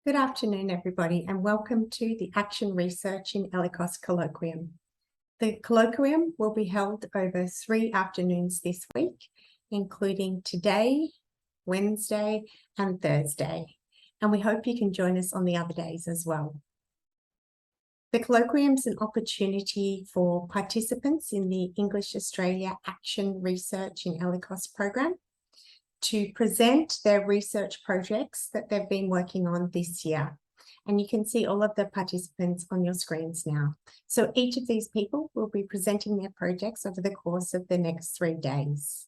Good afternoon, everybody, and welcome to the Action Research in ELICOS Colloquium. The Colloquium will be held over 3 afternoons this week, including today, Wednesday, and Thursday. And we hope you can join us on the other days as well. The Colloquium is an opportunity for participants in the English Australia Action Research in ELICOS program to present their research projects that they've been working on this year. And you can see all of the participants on your screens now. So each of these people will be presenting their projects over the course of the next 3 days.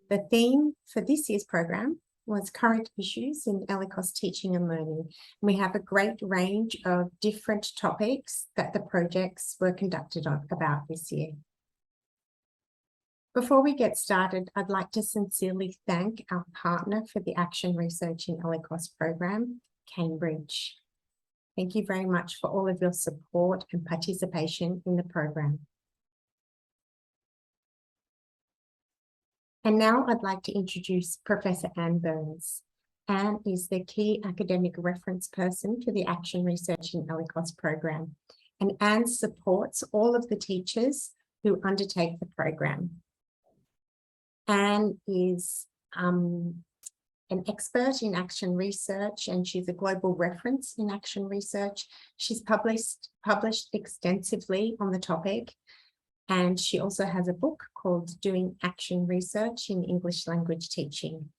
The theme for this year's program was current issues in ELICOS teaching and learning. We have a great range of different topics that the projects were conducted about this year. Before we get started, I'd like to sincerely thank our partner for the Action Research in ELICOS program, Cambridge. Thank you very much for all of your support and participation in the program. And now I'd like to introduce Professor Anne Burns. Anne is the key academic reference person for the Action Research in ELICOS program. And Anne supports all of the teachers who undertake the program. Anne is an expert in action research, and she's a global reference in action research. She's published extensively on the topic, and she also has a book called Doing Action Research in English Language Teaching.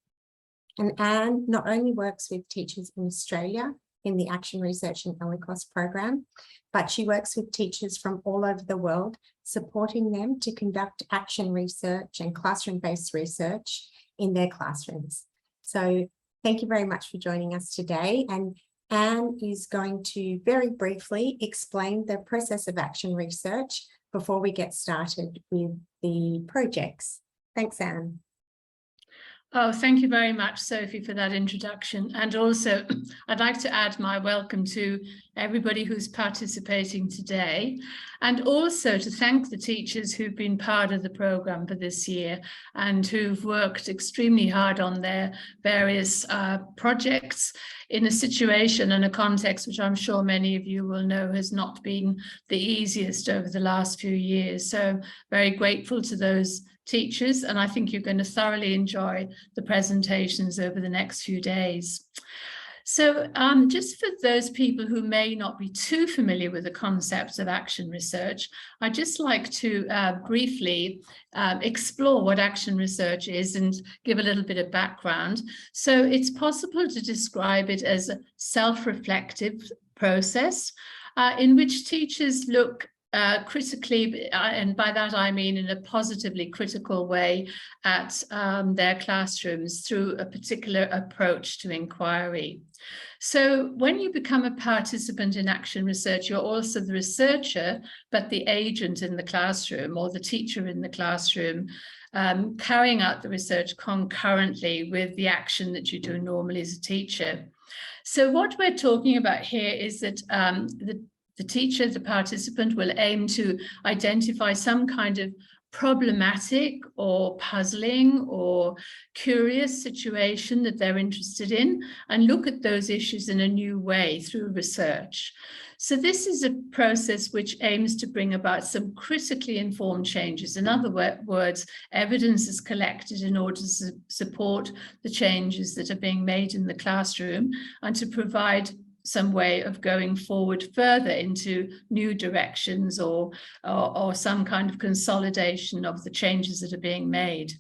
And Anne not only works with teachers in Australia in the Action Research in ELICOS program, but she works with teachers from all over the world, supporting them to conduct action research and classroom-based research in their classrooms. So thank you very much for joining us today. And Anne is going to very briefly explain the process of action research before we get started with the projects. Thanks, Anne. Oh, thank you very much, Sophie, for that introduction. And also, I'd like to add my welcome to everybody who's participating today, and also to thank the teachers who've been part of the programme for this year and who've worked extremely hard on their various projects in a situation and a context which I'm sure many of you will know has not been the easiest over the last few years. So very grateful to those teachers, and I think you're going to thoroughly enjoy the presentations over the next few days. So just for those people who may not be too familiar with the concepts of action research, I'd just like to briefly explore what action research is and give a little bit of background. So it's possible to describe it as a self-reflective process in which teachers look critically, and by that I mean in a positively critical way, at their classrooms through a particular approach to inquiry. So when you become a participant in action research, you're also the researcher, but the agent in the classroom or the teacher in the classroom, carrying out the research concurrently with the action that you do normally as a teacher. So what we're talking about here is that the teacher, the participant, will aim to identify some kind of problematic or puzzling or curious situation that they're interested in and look at those issues in a new way through research. So this is a process which aims to bring about some critically informed changes. In other words, evidence is collected in order to support the changes that are being made in the classroom and to provide some way of going forward further into new directions or some kind of consolidation of the changes that are being made.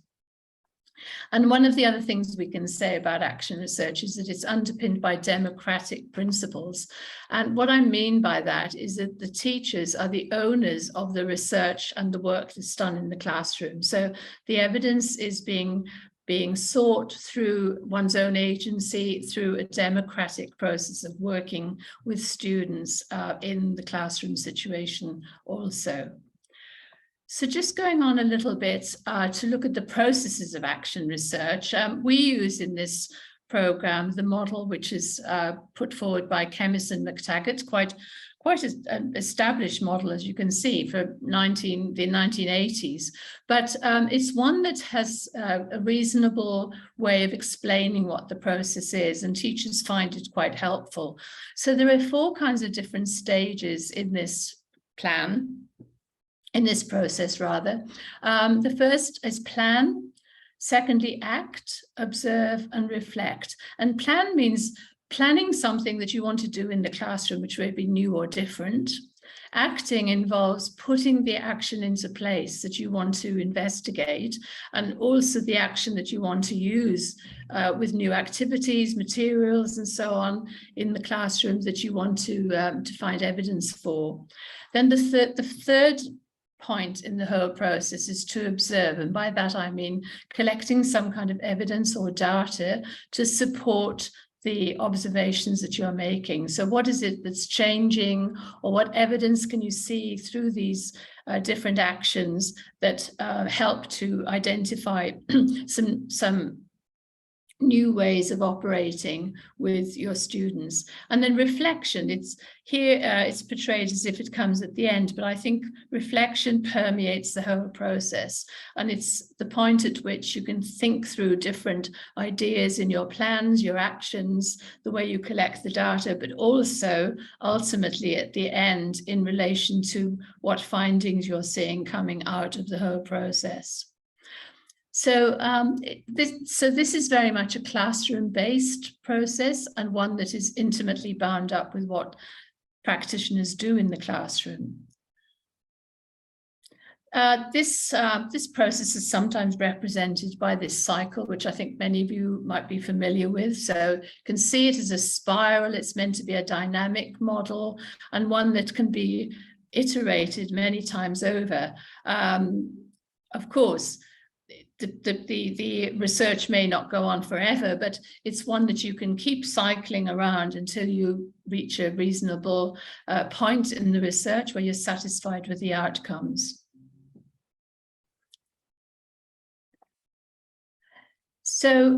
And one of the other things we can say about action research is that it's underpinned by democratic principles. And what I mean by that is that the teachers are the owners of the research and the work that's done in the classroom. So the evidence is being sought through one's own agency, through a democratic process of working with students in the classroom situation also. So just going on a little bit to look at the processes of action research, we use in this program the model which is put forward by Chemis and McTaggart, quite quite an established model, as you can see, for the 1980s. But it's one that has a reasonable way of explaining what the process is, and teachers find it quite helpful. So there are 4 kinds of different stages in this plan, in this process rather. The first is plan. Secondly, act, observe, and reflect. And plan means planning something that you want to do in the classroom, which may be new or different. Acting involves putting the action into place that you want to investigate, and also the action that you want to use with new activities, materials, and so on in the classroom that you want to find evidence for. Then the third point in the whole process is to observe, and by that I mean collecting some kind of evidence or data to support the observations that you're making. So what is it that's changing, or what evidence can you see through these different actions that help to identify some new ways of operating with your students? And then reflection, it's portrayed as if it comes at the end, but I think reflection permeates the whole process, and it's the point at which you can think through different ideas in your plans, your actions, the way you collect the data, but also ultimately at the end in relation to what findings you're seeing coming out of the whole process. So this is very much a classroom-based process, and one that is intimately bound up with what practitioners do in the classroom. This process is sometimes represented by this cycle, which I think many of you might be familiar with. So you can see it as a spiral. It's meant to be a dynamic model, and one that can be iterated many times over. Of course, the research may not go on forever, but it's one that you can keep cycling around until you reach a reasonable point in the research where you're satisfied with the outcomes. So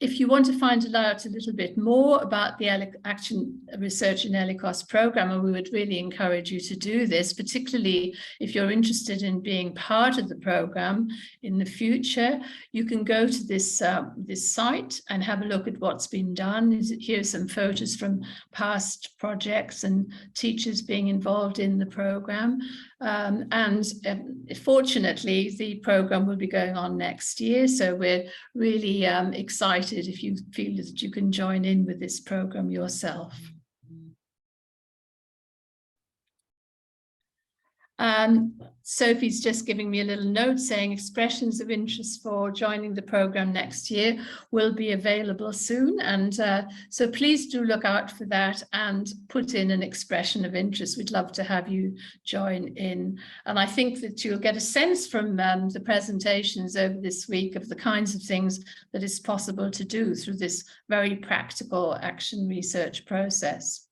if you want to find out a little bit more about the Action Research in ELICOS program, and we would really encourage you to do this, particularly if you're interested in being part of the program in the future, you can go to this site and have a look at what's been done. Here's some photos from past projects and teachers being involved in the program. Fortunately, the program will be going on next year, so we're really excited if you feel that you can join in with this program yourself. Sophie's just giving me a little note saying expressions of interest for joining the program next year will be available soon, and so please do look out for that and put in an expression of interest. We'd love to have you join in, and I think that you'll get a sense from the presentations over this week of the kinds of things that is possible to do through this very practical action research process.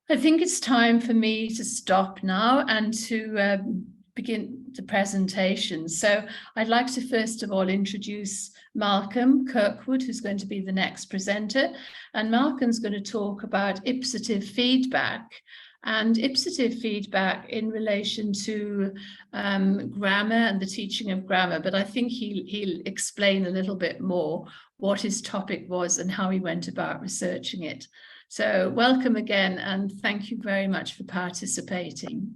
I think it's time for me to stop now and to begin the presentation. So I'd like to first of all introduce Malcolm Kirkwood, who's going to be the next presenter. And Malcolm's going to talk about ipsative feedback, and ipsative feedback in relation to grammar and the teaching of grammar. But I think he'll explain a little bit more what his topic was and how he went about researching it. So welcome again, and thank you very much for participating.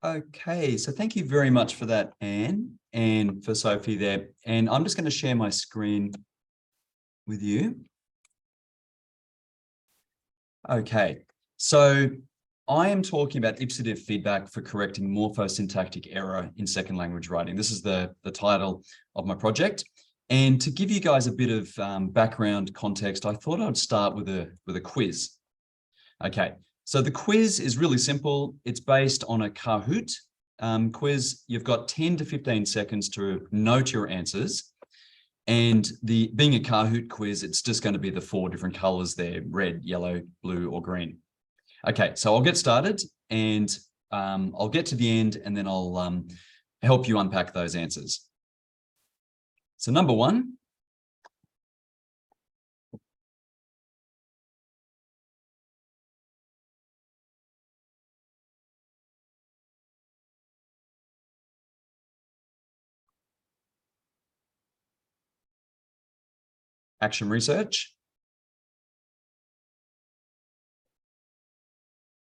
Okay, so thank you very much for that, Anne, and for Sophie there. And I'm just going to share my screen with you. Okay, so I am talking about ipsative feedback for correcting morphosyntactic error in second language writing. This is the title of my project. And to give you guys a bit of background context, I thought I'd start with a quiz. Okay, so the quiz is really simple. It's based on a Kahoot quiz. You've got 10 to 15 seconds to note your answers. And being a Kahoot quiz, it's just going to be the 4 different colors there: red, yellow, blue, or green. Okay, so I'll get started, and I'll get to the end, and then I'll help you unpack those answers. So number 1, action research?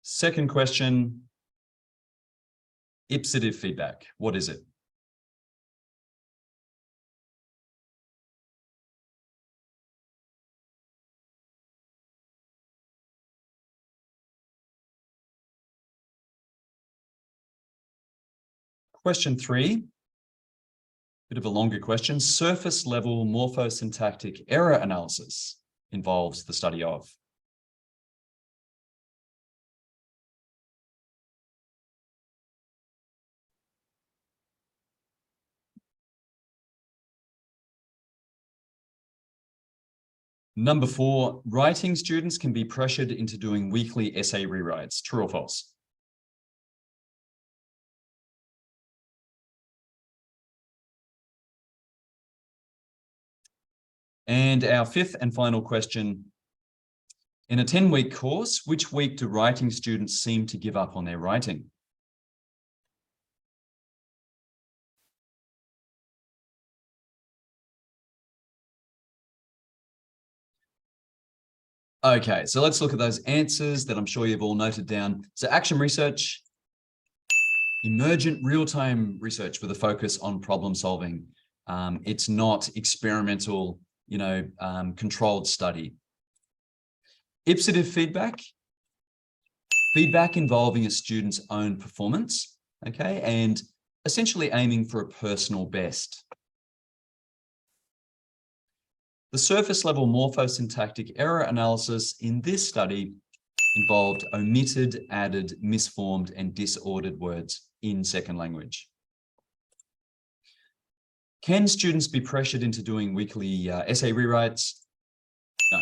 Second question, ipsative feedback. What is it? Question 3, bit of a longer question. Surface level morphosyntactic error analysis involves the study of. Number 4, writing students can be pressured into doing weekly essay rewrites. True or false? And our 5th and final question. In a 10-week course, which week do writing students seem to give up on their writing? Okay, so let's look at those answers that I'm sure you've all noted down. So action research, emergent real-time research with a focus on problem solving. It's not experimental, controlled study. Ipsative feedback, feedback involving a student's own performance, okay, and essentially aiming for a personal best. The surface level morphosyntactic error analysis in this study involved omitted, added, misformed, and disordered words in second language. Can students be pressured into doing weekly essay rewrites? No.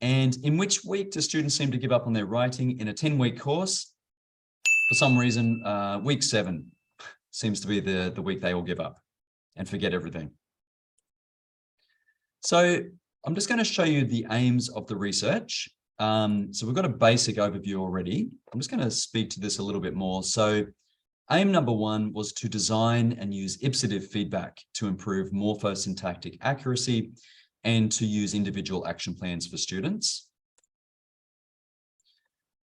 And in which week do students seem to give up on their writing in a 10-week course? For some reason, week 7 seems to be the week they all give up and forget everything. So I'm just going to show you the aims of the research. So we've got a basic overview already. I'm just going to speak to this a little bit more. So aim number 1 was to design and use ipsative feedback to improve morphosyntactic accuracy and to use individual action plans for students.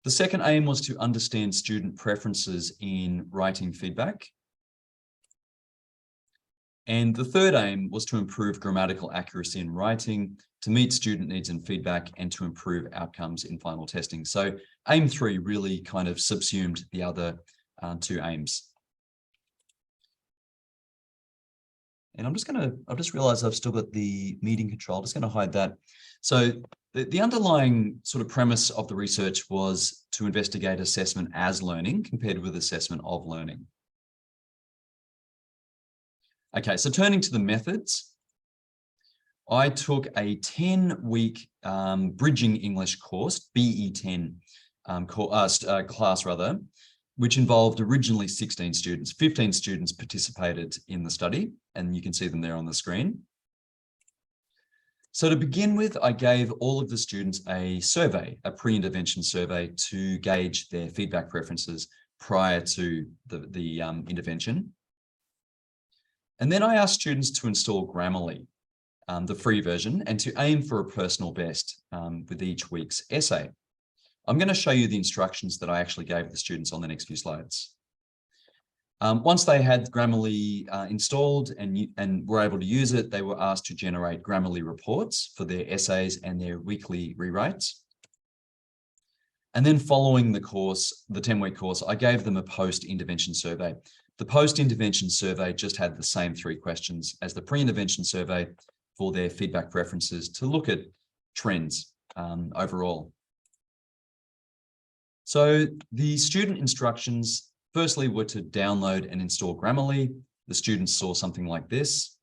The second aim was to understand student preferences in writing feedback. And the third aim was to improve grammatical accuracy in writing, to meet student needs and feedback, and to improve outcomes in final testing. So aim 3 really kind of subsumed the other 2 aims. And I've just realized I've still got the meeting control. I'm just going to hide that. So the underlying sort of premise of the research was to investigate assessment as learning compared with assessment of learning. Okay, so turning to the methods, I took a 10-week bridging English course, BE10 class rather, which involved originally 16 students. 15 students participated in the study, and you can see them there on the screen. So to begin with, I gave all of the students a survey, a pre-intervention survey, to gauge their feedback preferences prior to the intervention. And then I asked students to install Grammarly, the free version, and to aim for a personal best with each week's essay. I'm going to show you the instructions that I actually gave the students on the next few slides. Once they had Grammarly installed and were able to use it, they were asked to generate Grammarly reports for their essays and their weekly rewrites. And then following the course, the 10-week course, I gave them a post-intervention survey. The post-intervention survey just had the same 3 questions as the pre-intervention survey for their feedback preferences to look at trends overall. So the student instructions, firstly, were to download and install Grammarly. The students saw something like this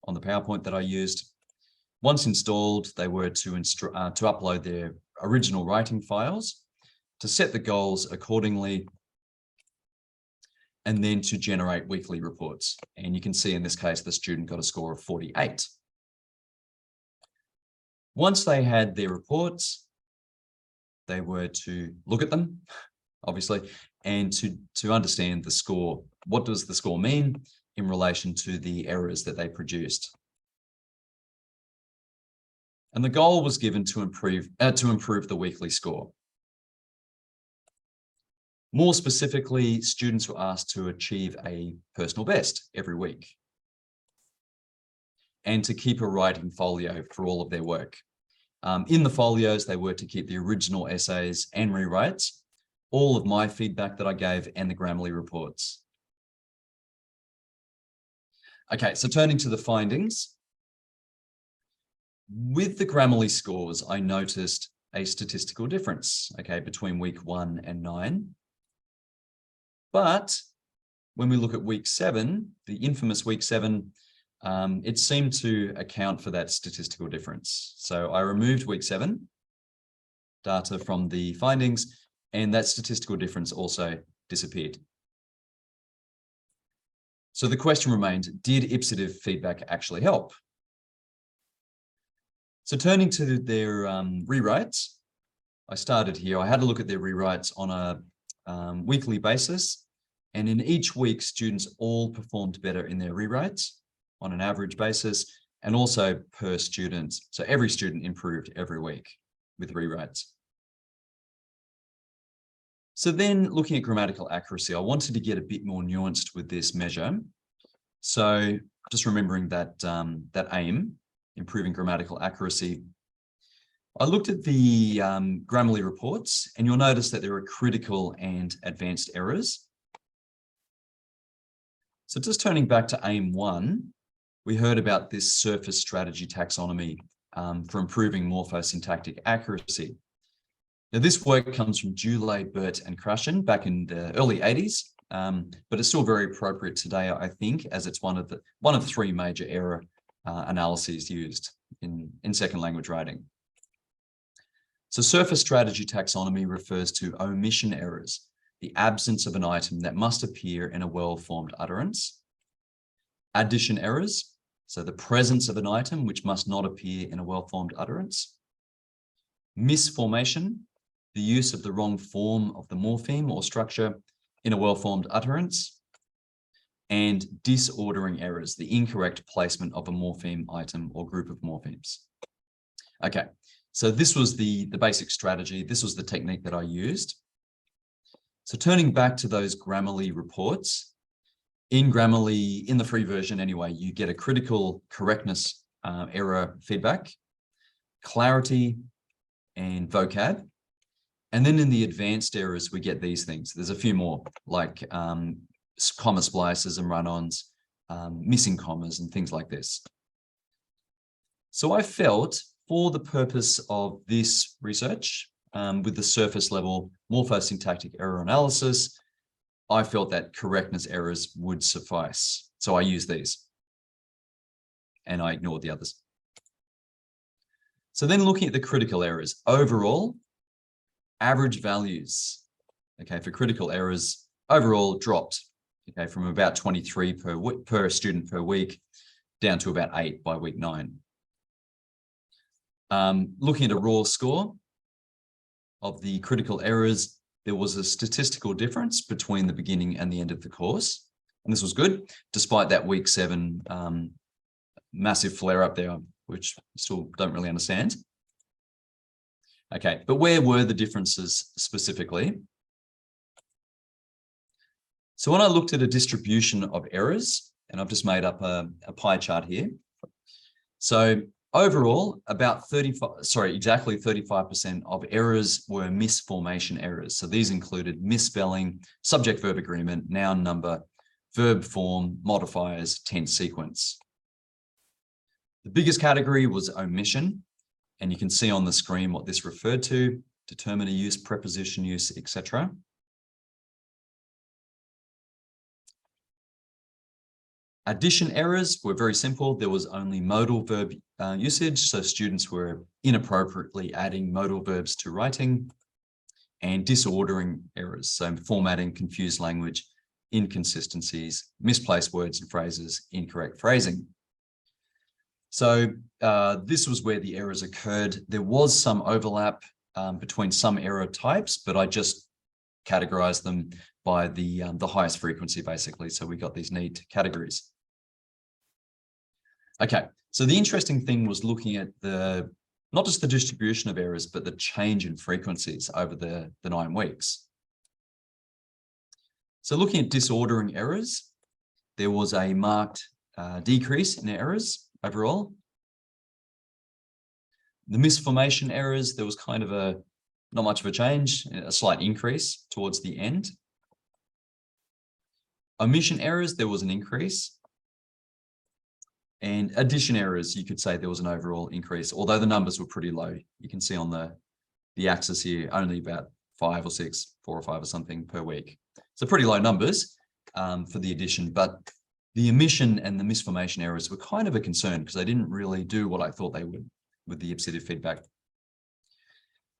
on the PowerPoint that I used. Once installed, they were to upload their original writing files, to set the goals accordingly, and then to generate weekly reports. And you can see in this case, the student got a score of 48. Once they had their reports, they were to look at them, obviously, and to understand the score. What does the score mean in relation to the errors that they produced? And the goal was given to improve the weekly score. More specifically, students were asked to achieve a personal best every week and to keep a writing folio for all of their work. In the folios, they were to keep the original essays and rewrites, all of my feedback that I gave, and the Grammarly reports. Okay, so turning to the findings. With the Grammarly scores, I noticed a statistical difference, okay, between week 1 and 9. But when we look at week 7, the infamous week 7, it seemed to account for that statistical difference. So I removed week 7 data from the findings, and that statistical difference also disappeared. So the question remained, did ipsative feedback actually help? So turning to their rewrites, I started here. I had a look at their rewrites on a weekly basis, and in each week, students all performed better in their rewrites on an average basis, and also per student. So every student improved every week with rewrites. So then looking at grammatical accuracy, I wanted to get a bit more nuanced with this measure. So just remembering that, that aim, improving grammatical accuracy, I looked at the Grammarly reports, and you'll notice that there are critical and advanced errors. So just turning back to aim 1, we heard about this surface strategy taxonomy for improving morphosyntactic accuracy. Now, this work comes from Dulé, Burt, and Krashen back in the early 80s, but it's still very appropriate today, I think, as it's one of 3 major error analyses used in second language writing. So surface strategy taxonomy refers to omission errors, the absence of an item that must appear in a well-formed utterance. Addition errors, so the presence of an item which must not appear in a well-formed utterance. Misformation, the use of the wrong form of the morpheme or structure in a well-formed utterance. And disordering errors, the incorrect placement of a morpheme item or group of morphemes. Okay, so this was the basic strategy. This was the technique that I used. So turning back to those Grammarly reports, in Grammarly, in the free version anyway, you get a critical correctness error feedback, clarity, and vocab. And then in the advanced errors, we get these things. There's a few more, like comma splices and run-ons, missing commas and things like this. So I felt, for the purpose of this research, with the surface level morphosyntactic error analysis, I felt that correctness errors would suffice. So I used these and I ignored the others. So then looking at the critical errors, overall, average values, okay, for critical errors overall dropped, okay, from about 23 per student per week down to about 8 by week 9. Looking at a raw score of the critical errors, there was a statistical difference between the beginning and the end of the course. And this was good, despite that week 7 massive flare up there, which I still don't really understand. Okay, but where were the differences specifically? So when I looked at a distribution of errors, and I've just made up a pie chart here. So overall, about exactly 35% of errors were misformation errors. So these included misspelling, subject-verb agreement, noun number, verb form, modifiers, tense sequence. The biggest category was omission, and you can see on the screen what this referred to: determiner use, preposition use, etc. Addition errors were very simple. There was only modal verb usage, so students were inappropriately adding modal verbs to writing, and disordering errors, so formatting, confused language, inconsistencies, misplaced words and phrases, incorrect phrasing. So this was where the errors occurred. There was some overlap between some error types, but I just categorized them by the highest frequency, basically. So we got these neat categories. Okay, so the interesting thing was looking at the not just the distribution of errors, but the change in frequencies over the 9 weeks. So looking at disordering errors, there was a marked decrease in errors overall. The misformation errors, there was kind of not much of a change, a slight increase towards the end. Omission errors, there was an increase. And addition errors, you could say there was an overall increase, although the numbers were pretty low. You can see on the axis here, only about 5 or 6, 4 or 5 or something per week. So pretty low numbers for the addition, but the omission and the misformation errors were kind of a concern because they didn't really do what I thought they would with the ipsative feedback.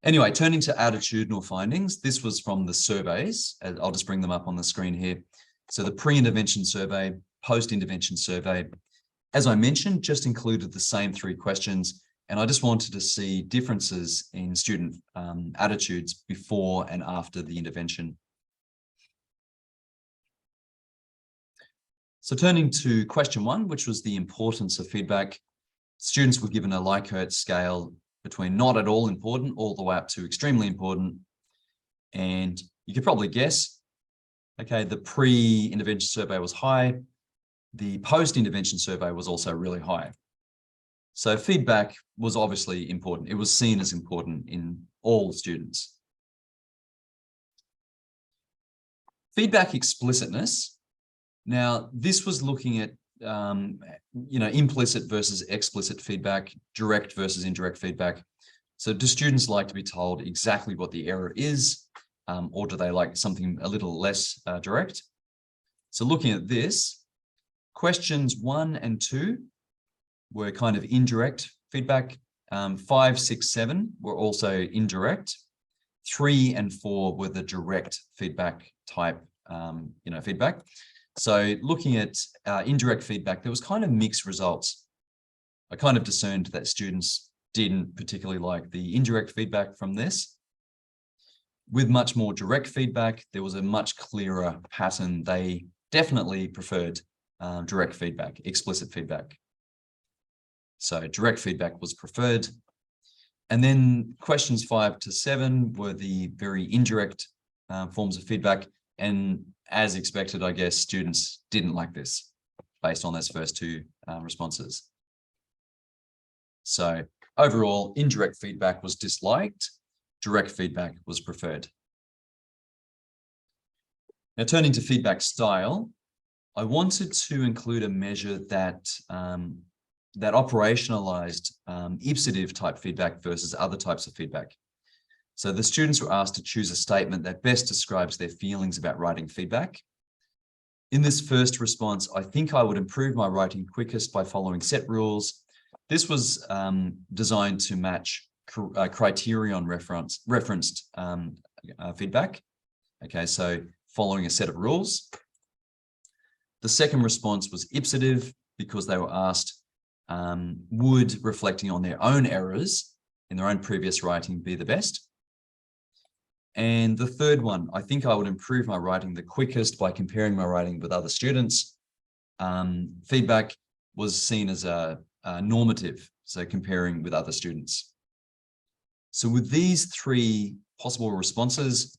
Anyway, turning to attitudinal findings, this was from the surveys. I'll just bring them up on the screen here. So the pre-intervention survey, post-intervention survey, as I mentioned, just included the same 3 questions, and I just wanted to see differences in student attitudes before and after the intervention. So turning to question 1, which was the importance of feedback, students were given a Likert scale between not at all important all the way up to extremely important. And you could probably guess, okay, the pre-intervention survey was high. The post-intervention survey was also really high. So feedback was obviously important. It was seen as important in all students. Feedback explicitness. Now, this was looking at implicit versus explicit feedback, direct versus indirect feedback. So do students like to be told exactly what the error is, or do they like something a little less direct? So looking at this, questions 1 and 2 were kind of indirect feedback. 5, 6, 7 were also indirect. 3 and 4 were the direct feedback type, feedback. So looking at indirect feedback, there was kind of mixed results. I kind of discerned that students didn't particularly like the indirect feedback from this. With much more direct feedback, there was a much clearer pattern. They definitely preferred direct feedback, explicit feedback. So direct feedback was preferred. And then questions 5 to 7 were the very indirect forms of feedback. And as expected, I guess, students didn't like this based on those first 2 responses. So overall, indirect feedback was disliked, direct feedback was preferred. Now, turning to feedback style, I wanted to include a measure that operationalized ipsative type feedback versus other types of feedback. So the students were asked to choose a statement that best describes their feelings about writing feedback. In this first response, I think I would improve my writing quickest by following set rules. This was designed to match Criterion referenced feedback. Okay, so following a set of rules. The second response was ipsative because they were asked, would reflecting on their own errors in their own previous writing be the best? And the third one, I think I would improve my writing the quickest by comparing my writing with other students. Feedback was seen as a normative, so comparing with other students. So with these 3 possible responses,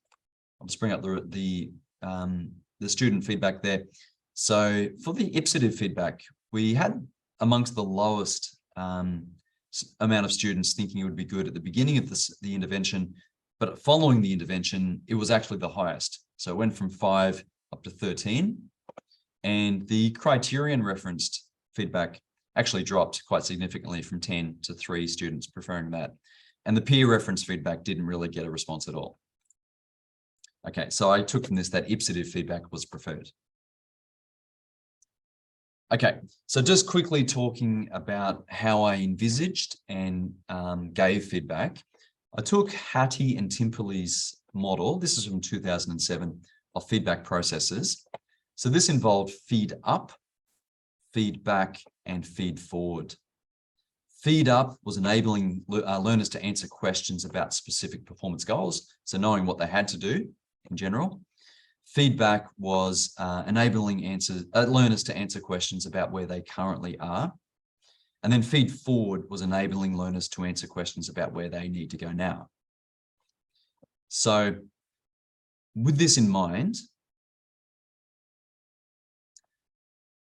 I'll just bring up the student feedback there. So for the ipsative feedback, we had amongst the lowest amount of students thinking it would be good at the beginning of the intervention, but following the intervention, it was actually the highest. So it went from 5 up to 13. And the Criterion referenced feedback actually dropped quite significantly from 10 to 3 students preferring that. And the peer reference feedback didn't really get a response at all. Okay, so I took from this that ipsative feedback was preferred. Okay, so just quickly talking about how I envisaged and gave feedback. I took Hattie and Timperley's model, this is from 2007, of feedback processes. So this involved feed up, feed back, and feed forward. Feed up was enabling learners to answer questions about specific performance goals, so knowing what they had to do in general. Feedback was enabling learners to answer questions about where they currently are. And then feed forward was enabling learners to answer questions about where they need to go now. So with this in mind,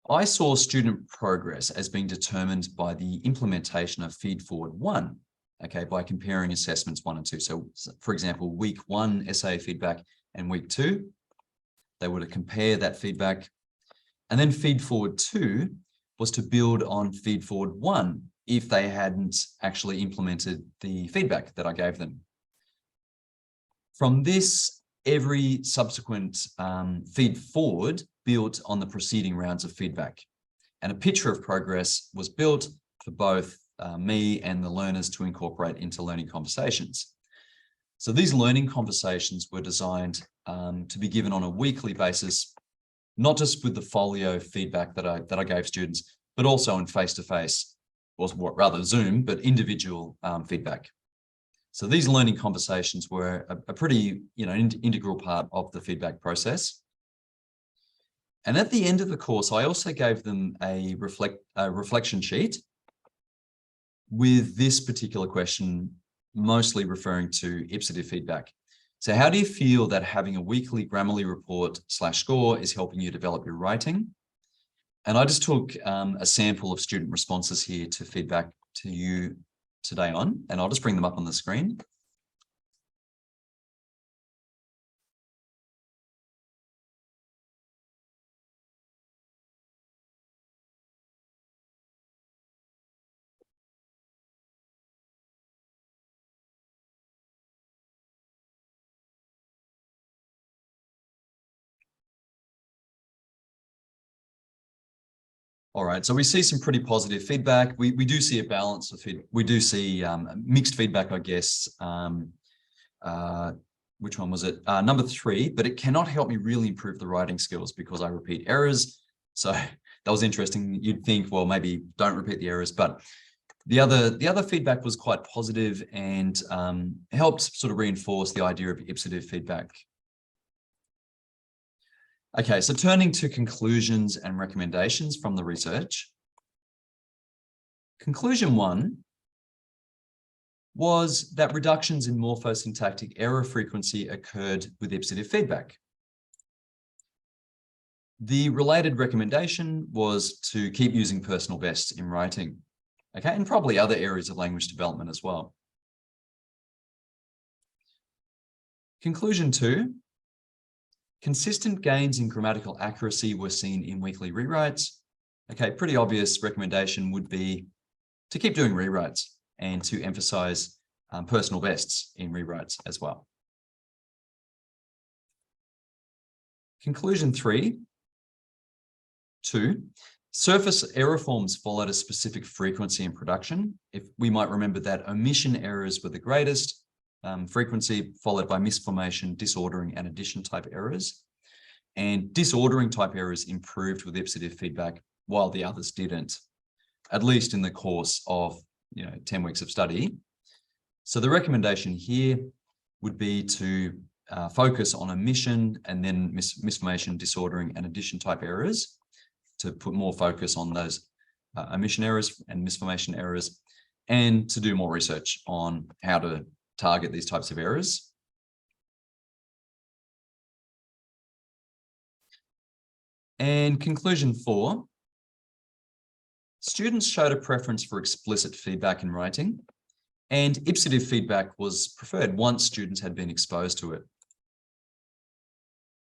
I saw student progress as being determined by the implementation of feed forward 1, okay, by comparing assessments 1 and 2. So for example, week 1 essay feedback and week 2, they were to compare that feedback. And then feed forward 2 was to build on feed forward 1 if they hadn't actually implemented the feedback that I gave them. From this, every subsequent feed forward built on the preceding rounds of feedback. And a picture of progress was built for both me and the learners to incorporate into learning conversations. So these learning conversations were designed to be given on a weekly basis, not just with the folio feedback that I gave students, but also in face-to-face, or rather Zoom, but individual feedback. So these learning conversations were a pretty, integral part of the feedback process. And at the end of the course, I also gave them a reflection sheet with this particular question, mostly referring to ipsative feedback. So how do you feel that having a weekly Grammarly report / score is helping you develop your writing? And I just took a sample of student responses here to feedback to you today on, and I'll just bring them up on the screen. All right, so we see some pretty positive feedback. We do see a balance of feedback. We do see mixed feedback, I guess. Which one was it? Number 3, but it cannot help me really improve the writing skills because I repeat errors. So that was interesting. You'd think, well, maybe don't repeat the errors, but the other feedback was quite positive and helped sort of reinforce the idea of ipsative feedback. Okay, so turning to conclusions and recommendations from the research. Conclusion 1 was that reductions in morphosyntactic error frequency occurred with ipsative feedback. The related recommendation was to keep using personal bests in writing, okay, and probably other areas of language development as well. Conclusion 2. Consistent gains in grammatical accuracy were seen in weekly rewrites. Okay, pretty obvious recommendation would be to keep doing rewrites and to emphasize personal bests in rewrites as well. Conclusion 3. 2. Surface error forms followed a specific frequency in production. If we might remember that omission errors were the greatest frequency, followed by misformation, disordering, and addition type errors. And disordering type errors improved with ipsative feedback, while the others didn't, at least in the course of 10 weeks of study. So the recommendation here would be to focus on omission and then misformation, disordering, and addition type errors, to put more focus on those omission errors and misformation errors, and to do more research on how to target these types of errors. And conclusion 4, students showed a preference for explicit feedback in writing, and ipsative feedback was preferred once students had been exposed to it.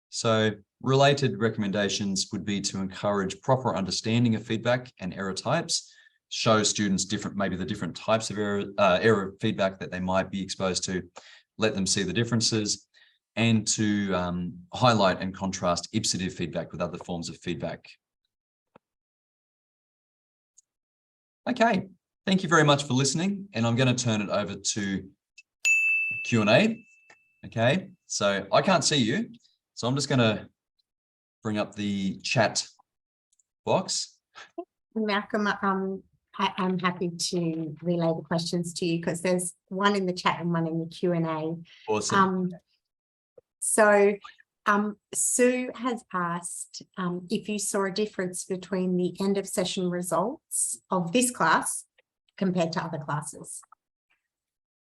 So related recommendations would be to encourage proper understanding of feedback and error types, show students maybe the different types of error feedback that they might be exposed to, let them see the differences, and to highlight and contrast ipsative feedback with other forms of feedback. Okay, thank you very much for listening, and I'm going to turn it over to Q&A. Okay, so I can't see you, so I'm just going to bring up the chat box. Malcolm, I'm happy to relay the questions to you because there's one in the chat and one in the Q&A. Awesome. So Sue has asked if you saw a difference between the end of session results of this class compared to other classes.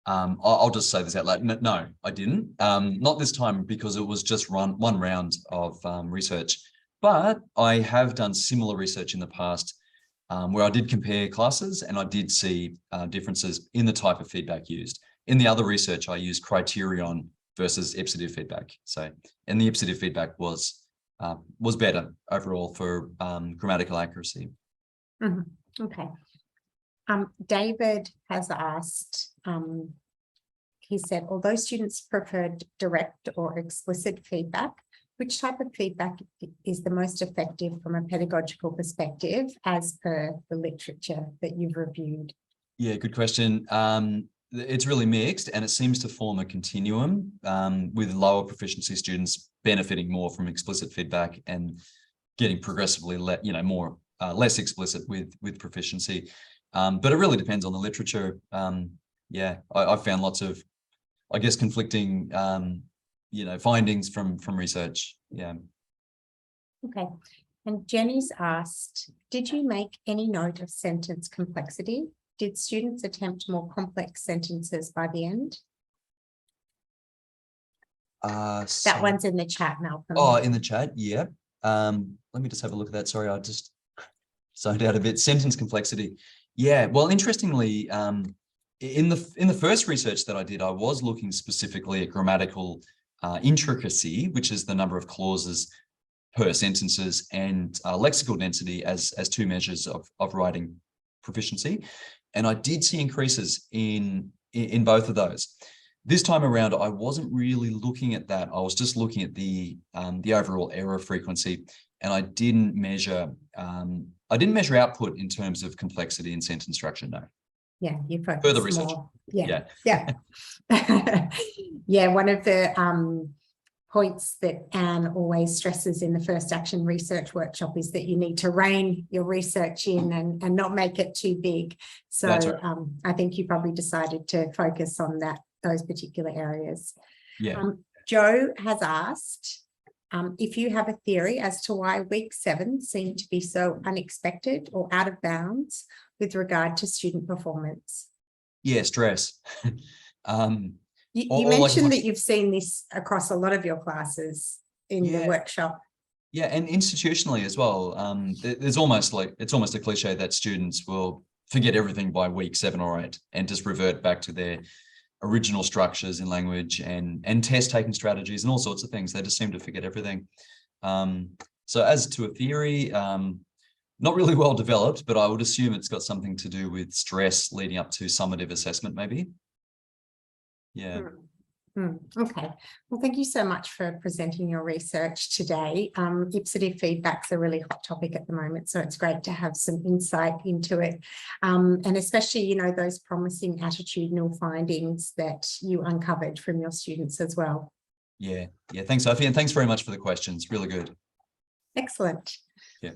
I'll just say this out loud. No, I didn't. Not this time because it was just one round of research. But I have done similar research in the past where I did compare classes and I did see differences in the type of feedback used. In the other research, I used criterion versus ipsative feedback. So, and the ipsative feedback was better overall for grammatical accuracy. Mm-hmm. Okay. David has asked, he said, although students preferred direct or explicit feedback, which type of feedback is the most effective from a pedagogical perspective as per the literature that you've reviewed? Yeah, good question. It's really mixed and it seems to form a continuum with lower proficiency students benefiting more from explicit feedback and getting progressively less explicit with proficiency. But it really depends on the literature. Yeah, I've found lots of, I guess, conflicting findings from research. Yeah. Okay. And Jenny's asked, did you make any note of sentence complexity? Did students attempt more complex sentences by the end? That one's in the chat, Malcolm. Oh, in the chat, yeah. Let me just have a look at that. Sorry, I just zoned out a bit. Sentence complexity. Yeah, well, interestingly, in the first research that I did, I was looking specifically at grammatical intricacy, which is the number of clauses per sentences, and lexical density as two measures of writing proficiency. And I did see increases in both of those. This time around, I wasn't really looking at that. I was just looking at the overall error frequency, and I didn't measure output in terms of complexity and sentence structure. No. Yeah, you focus further research. more. Yeah. Yeah. One of the points that Anne always stresses in the first action research workshop is that you need to rein your research in and not make it too big. So right. I think you probably decided to focus on those particular areas. Yeah. Joe has asked if you have a theory as to why week 7 seemed to be so unexpected or out of bounds with regard to student performance. Yeah, stress. You mentioned that you've seen this across a lot of your classes in the workshop. Yeah, and institutionally as well. It's almost a cliche that students will forget everything by week 7 or 8 and just revert back to their original structures in language and test taking strategies and all sorts of things. They just seem to forget everything. So as to a theory, not really well developed, but I would assume it's got something to do with stress leading up to summative assessment, maybe. Yeah. Okay. Well, thank you so much for presenting your research today. Ipsative feedback's a really hot topic at the moment, so it's great to have some insight into it. And especially, those promising attitudinal findings that you uncovered from your students as well. Yeah. Thanks, Sophie. And thanks very much for the questions. Really good. Excellent. Yeah.